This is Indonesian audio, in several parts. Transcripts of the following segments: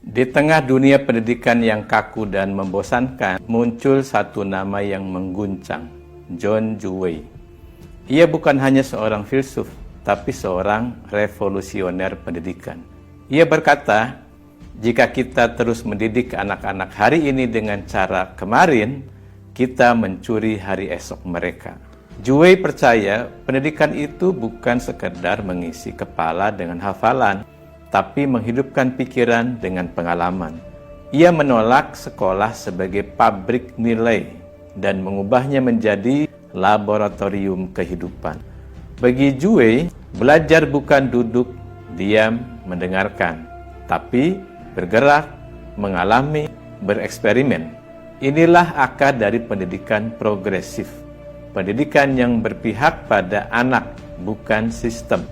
Di tengah dunia pendidikan yang kaku dan membosankan, muncul satu nama yang mengguncang, John Dewey. Ia bukan hanya seorang filsuf, tapi seorang revolusioner pendidikan. Ia berkata, jika kita terus mendidik anak-anak hari ini dengan cara kemarin, kita mencuri hari esok mereka. Dewey percaya pendidikan itu bukan sekedar mengisi kepala dengan hafalan, tapi menghidupkan pikiran dengan pengalaman. Ia menolak sekolah sebagai pabrik nilai dan mengubahnya menjadi laboratorium kehidupan. Bagi Dewey, belajar bukan duduk, diam, mendengarkan, tapi bergerak, mengalami, bereksperimen. Inilah akar dari pendidikan progresif. Pendidikan yang berpihak pada anak, bukan sistem.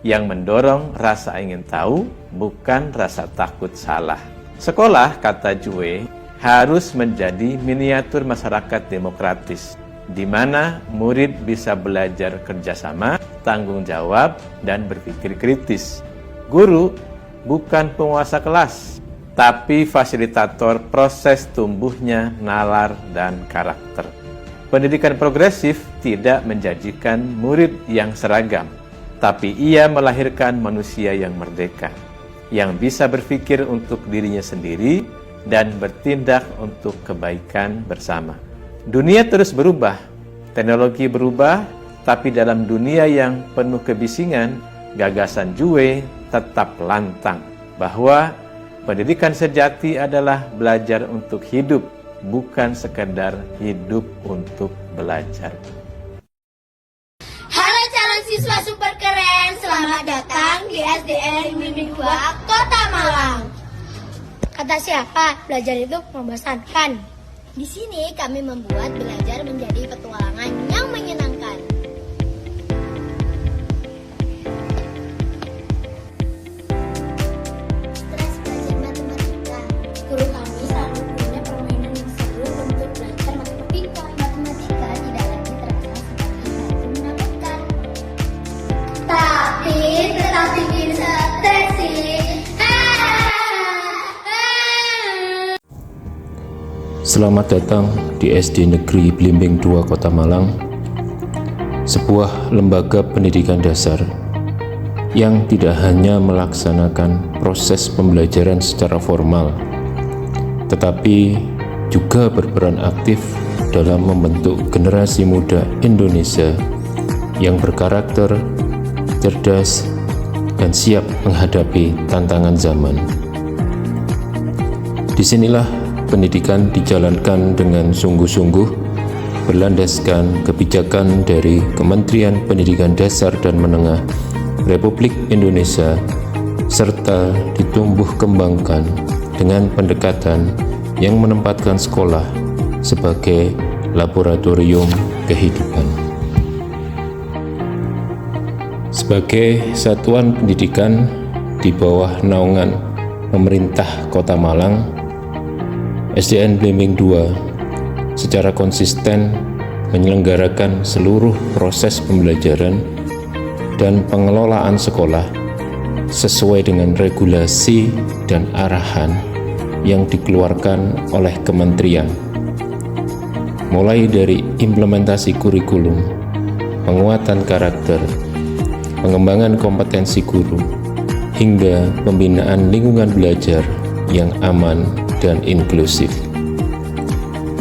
Yang mendorong rasa ingin tahu, bukan rasa takut salah. Sekolah, kata Dewey, harus menjadi miniatur masyarakat demokratis, di mana murid bisa belajar kerjasama, tanggung jawab, dan berpikir kritis. Guru bukan penguasa kelas, tapi fasilitator proses tumbuhnya nalar dan karakter. Pendidikan progresif tidak menjanjikan murid yang seragam, tapi ia melahirkan manusia yang merdeka, yang bisa berpikir untuk dirinya sendiri dan bertindak untuk kebaikan bersama. Dunia terus berubah, teknologi berubah, tapi dalam dunia yang penuh kebisingan, gagasan Dewey tetap lantang bahwa pendidikan sejati adalah belajar untuk hidup, bukan sekedar hidup untuk belajar. Halo calon siswa super keren, selamat datang di SDN Bimbing 2 Kota Malang. Kata siapa? Belajar itu membosankan. Di sini kami membuat belajar menjadi petualangan yang menyenangkan. Stres belajar matematika. Guru kami selalu punya permainan yang seru untuk belajar matematika. Matematika tidak lagi terasa sebagai hal menakutkan, tapi tetap bikin stres sih. Selamat datang di SD Negeri Blimbing 2 Kota Malang, sebuah lembaga pendidikan dasar yang tidak hanya melaksanakan proses pembelajaran secara formal, tetapi juga berperan aktif dalam membentuk generasi muda Indonesia yang berkarakter, cerdas, dan siap menghadapi tantangan zaman. Disinilah pendidikan dijalankan dengan sungguh-sungguh, berlandaskan kebijakan dari Kementerian Pendidikan Dasar dan Menengah Republik Indonesia, serta ditumbuh kembangkan dengan pendekatan yang menempatkan sekolah sebagai laboratorium kehidupan. Sebagai satuan pendidikan di bawah naungan pemerintah Kota Malang, SDN Blimbing 2 secara konsisten menyelenggarakan seluruh proses pembelajaran dan pengelolaan sekolah sesuai dengan regulasi dan arahan yang dikeluarkan oleh kementerian, mulai dari implementasi kurikulum, penguatan karakter, pengembangan kompetensi guru, hingga pembinaan lingkungan belajar yang aman dan inklusif.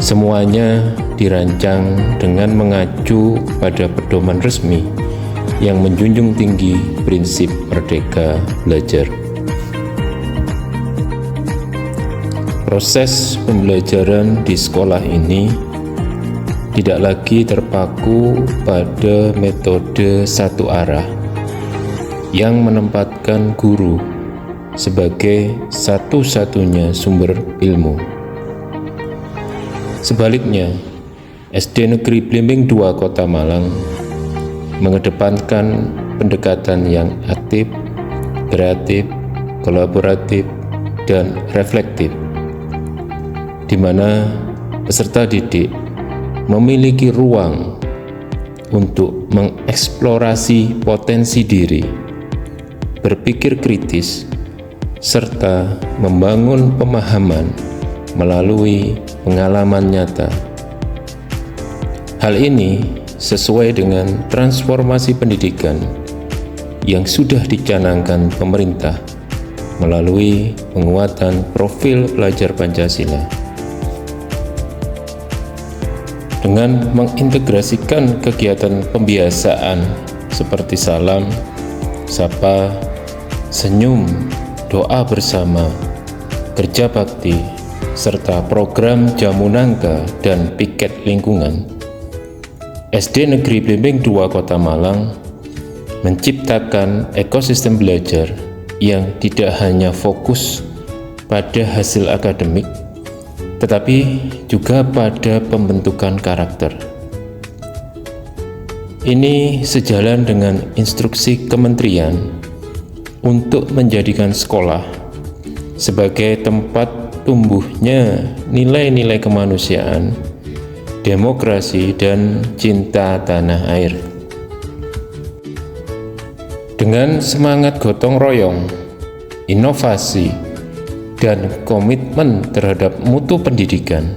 Semuanya dirancang dengan mengacu pada pedoman resmi yang menjunjung tinggi prinsip merdeka belajar. Proses pembelajaran di sekolah ini tidak lagi terpaku pada metode satu arah yang menempatkan guru sebagai satu-satunya sumber ilmu. Sebaliknya, SD Negeri Blimbing 2 Kota Malang mengedepankan pendekatan yang aktif, kreatif, kolaboratif, dan reflektif, di mana peserta didik memiliki ruang untuk mengeksplorasi potensi diri, berpikir kritis, serta membangun pemahaman melalui pengalaman nyata. Hal ini sesuai dengan transformasi pendidikan yang sudah dicanangkan pemerintah melalui penguatan profil pelajar Pancasila. Dengan mengintegrasikan kegiatan pembiasaan seperti salam, sapa, senyum, doa bersama, kerja bakti, serta program jamu nangka dan piket lingkungan, SD Negeri Blimbing II Kota Malang menciptakan ekosistem belajar yang tidak hanya fokus pada hasil akademik, tetapi juga pada pembentukan karakter. Ini sejalan dengan instruksi kementerian untuk menjadikan sekolah sebagai tempat tumbuhnya nilai-nilai kemanusiaan, demokrasi, dan cinta tanah air. Dengan semangat gotong royong, inovasi, dan komitmen terhadap mutu pendidikan,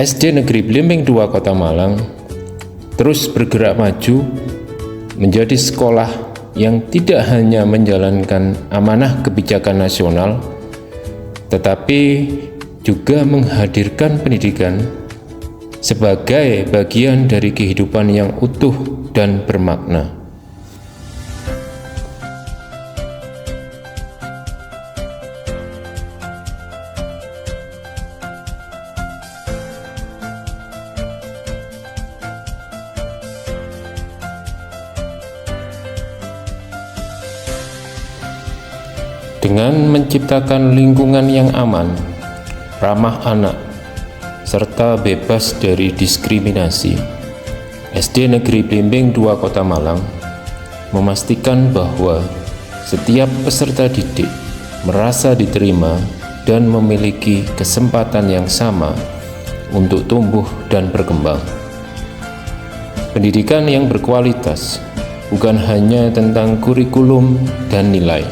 SD Negeri Blimbing II Kota Malang terus bergerak maju menjadi sekolah yang tidak hanya menjalankan amanah kebijakan nasional, tetapi juga menghadirkan pendidikan sebagai bagian dari kehidupan yang utuh dan bermakna. Dengan menciptakan lingkungan yang aman, ramah anak, serta bebas dari diskriminasi, SD Negeri Blimbing II Kota Malang memastikan bahwa setiap peserta didik merasa diterima dan memiliki kesempatan yang sama untuk tumbuh dan berkembang. Pendidikan yang berkualitas bukan hanya tentang kurikulum dan nilai,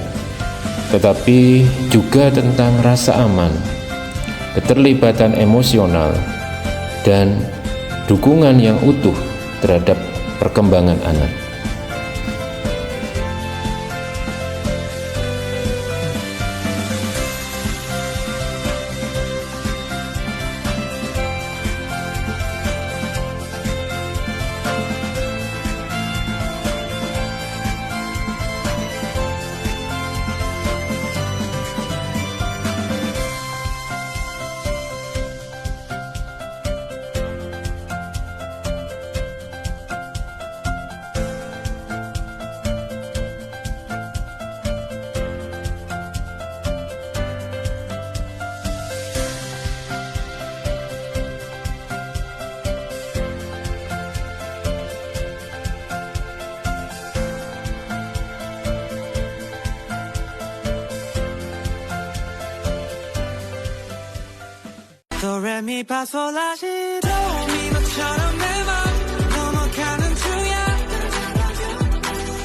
tetapi juga tentang rasa aman, keterlibatan emosional, dan dukungan yang utuh terhadap perkembangan anak. Do re mi fa sol la si do mi 너처럼 내 맘 넘어가는 중이야.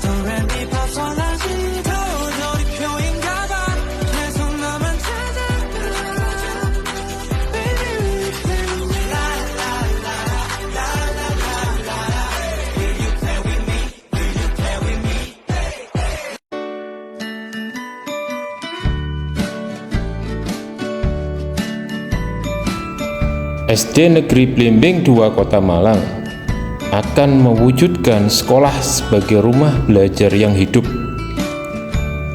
Do re mi fa sol la si do 돌이표인가 봐. 계속 너만 찾아. Baby we play la la la la la la la. Will you play with me? Will you play with me? SD Negeri Blimbing II Kota Malang akan mewujudkan sekolah sebagai rumah belajar yang hidup,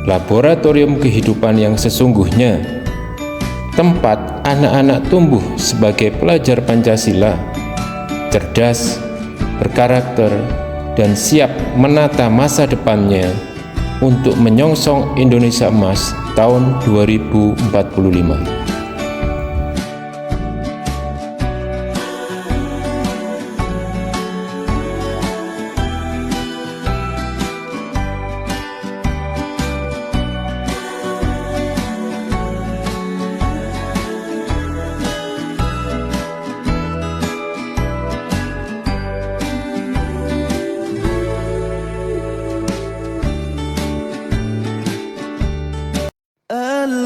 laboratorium kehidupan yang sesungguhnya, tempat anak-anak tumbuh sebagai pelajar Pancasila, cerdas, berkarakter, dan siap menata masa depannya untuk menyongsong Indonesia Emas tahun 2045.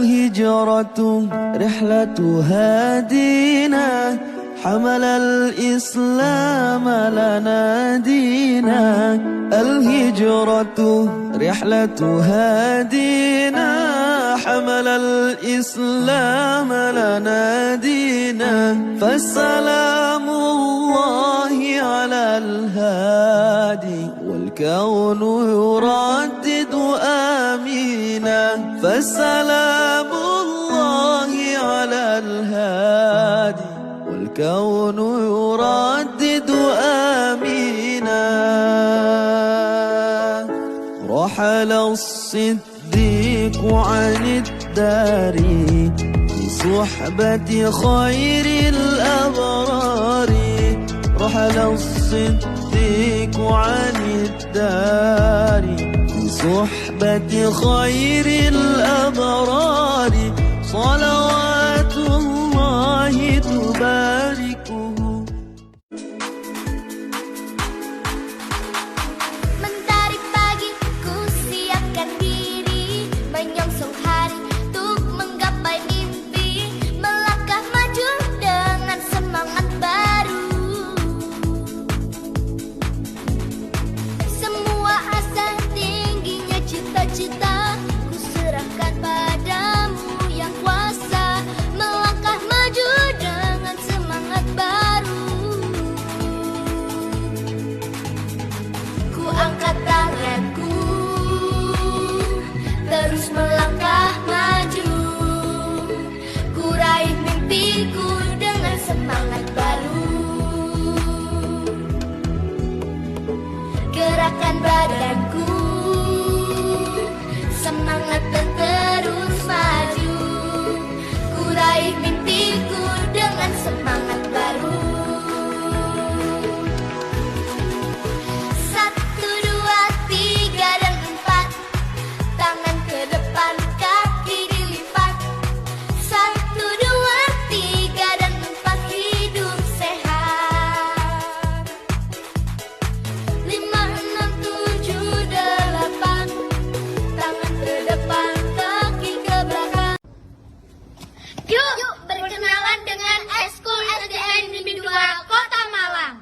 الهجرة رحلة هادينا حمل الإسلام لنا دينا الهجرة رحلة هادينا حمل الإسلام لنا دينا فالسلام الله على الهادي والكون يردد آمينا فالسلام الله على الهادي والكون يردد آمينا رحل الصديق عن الدار في صحبة خير الأبرار رحل الصديق عن الدار في صحبة خير الأبرار صلوات الله تباركه. Mentari pagi ku siapkan diri menyongsong hari untuk menggapai mimpi melangkah maju dengan semangat baru. Semua asa tingginya cita-cita ku serahkan padamu yang kuasa melangkah maju dengan semangat baru. Ku angkat tanganku terus melangkah maju. Ku raih mimpiku dengan semangat baru. Gerakan badanku semangat dan terus maju. Ku raih mimpiku dengan semangat baru. 1, 2, 3 dan 4 tangan ke depan kaki dilipat. 1, 2, 3 dan 4 hidup sehat. 5, 6, 7, 8 tangan ke depan kaki ke belakang. Yuk berkenalan dengan Eskul SDN Blimbing 2 Kota Malang.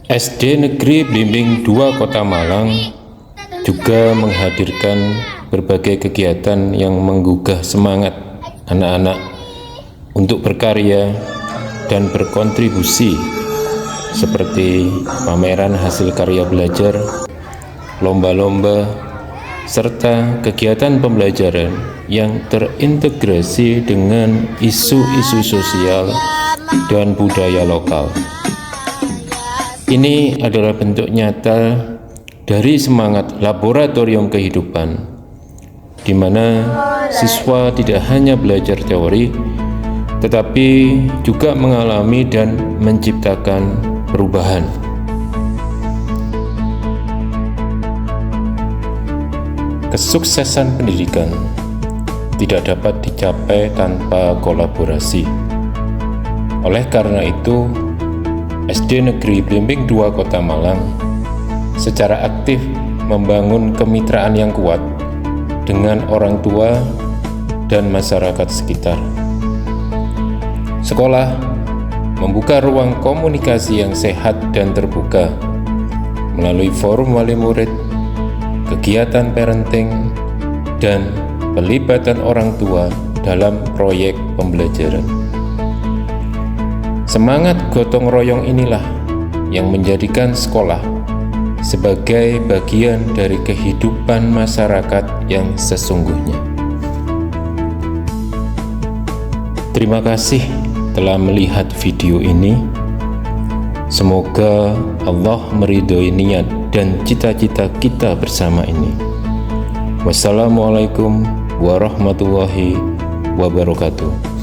SD Negeri Blimbing 2 Kota Malang juga menghadirkan berbagai kegiatan yang menggugah semangat anak-anak untuk berkarya dan berkontribusi seperti pameran hasil karya belajar, lomba-lomba, serta kegiatan pembelajaran yang terintegrasi dengan isu-isu sosial dan budaya lokal. Ini adalah bentuk nyata dari semangat laboratorium kehidupan, di mana siswa tidak hanya belajar teori, tetapi juga mengalami dan menciptakan perubahan. Kesuksesan pendidikan tidak dapat dicapai tanpa kolaborasi. Oleh karena itu, SD Negeri Blimbing 2 Kota Malang secara aktif membangun kemitraan yang kuat dengan orang tua dan masyarakat sekitar. Sekolah membuka ruang komunikasi yang sehat dan terbuka melalui forum wali murid, kegiatan parenting, dan pelibatan orang tua dalam proyek pembelajaran. Semangat gotong royong inilah yang menjadikan sekolah sebagai bagian dari kehidupan masyarakat yang sesungguhnya. Terima kasih telah melihat video ini. Semoga Allah meridhoi niat dan cita-cita kita bersama ini. Wassalamualaikum warahmatullahi wabarakatuh.